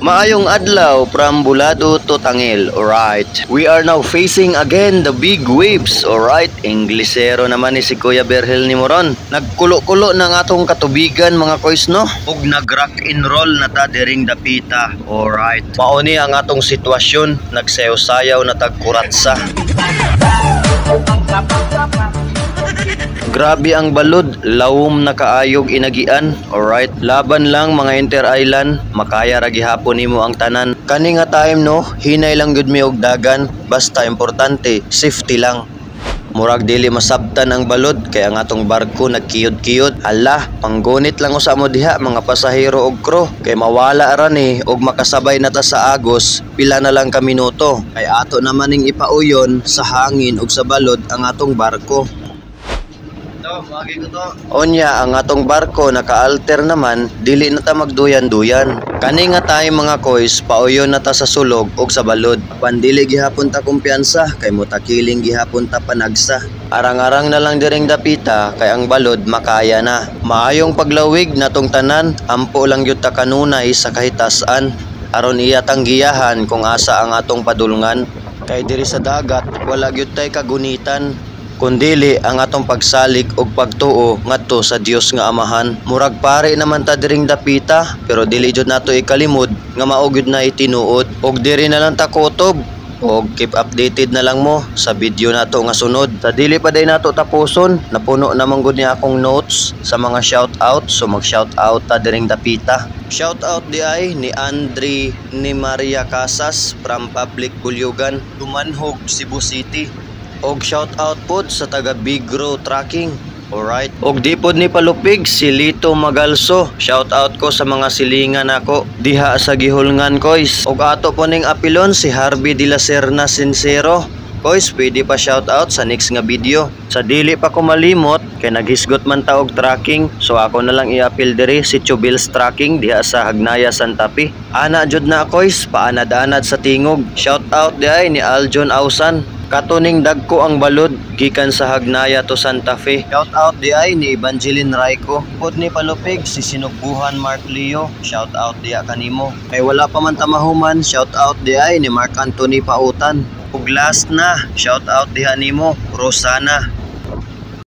Maayong adlaw from Bulado to Tangil. Alright. We are now facing again the big waves. Alright. Inglesero naman ni si Kuya Berhel ni Moron. Nagkulo-kulo ng atong katubigan mga koys no. Ug nag-rock and roll na ta diring dapita. Alright. Mauni ang atong sitwasyon. Nagsayaw-sayaw na tagkuratsa. Grabe ang balod, lawom na kaayog inagian. Alright, laban lang mga inter-island, makaya ra gihapon nimo ang tanan. Kani nga time no, hinay lang gud mi og dagan, basta importante safety lang. Murag dili masabtan ang balod kay ang atong barko nagkiyod-kiyod. Hala, panggunit lang usa mo diha mga pasahero og crew kay mawala ra ni og makasabay na ta sa agos pila na lang ka minuto. Kay ato naman ning ipauyon sa hangin ug sa balod ang atong barko. Onya ang atong barko naka-alter naman, dili na ta magduyan-duyan. Kani nga tayo mga koys, pauyon na ta sa sulog ug sa balod. Pandili gihapon ta kumpiyansa kay mutakiling gihapon ta panagsa. Arang-arang na lang diring dapita kay ang balod makaya na. Maayong paglawig natong tanan, ampo lang gyud ta kanunay sa kahitasan. Aron iya tanggiyahan kung asa ang atong padulngan. Kay diri sa dagat wala gyud tay kagunitan. Kundili ang atong pagsalig og pagtuo ngadto sa Dios nga Amahan. Murag pare naman ta diring dapita, pero dili jud nato ikalimod nga mao gyud na itinuod. Og diri na lang ta kutob. Og keep updated na lang mo sa video nato nga sunod. Sa dili pa day nato tapuson, napuno naman gud ni akong notes sa mga shout out, so mag shout out ta diring dapita. Shout out di ay ni Andre ni Maria Casas from Public Bulyogan, Dumanhog, Cebu City. Og shout out pod sa taga Bigro Tracking. Alright. Og di pod ni palupig si Lito Magalso. Shout out ko sa mga silingan nako diha sa gihulngan koys. Og ato po ning apilon si Harvey de la Serna Sincero. Koys, pwede pa shout out sa next nga video. Sa dili pa ko malimot kay naghisgot man ta og tracking, so ako na lang i-apil diri si Chubils Tracking diha sa Hagnaya Santa Fe. Ana jud na koys, paanad-anad sa tingog. Shout out di ay ni Aljon Ausan. Katuning dagko ang balod gikan sa Hagnaya to Santa Fe. Shout out di ay ni Evangeline Raico. Pod ni palupig si Sinugbuhan Mark Leo. Shout out diha kanimo. Kay wala pa man ta mahuman, shout out di ay ni Mark Anthony Pautan. Ug last na, shout out diha nimo Rosana.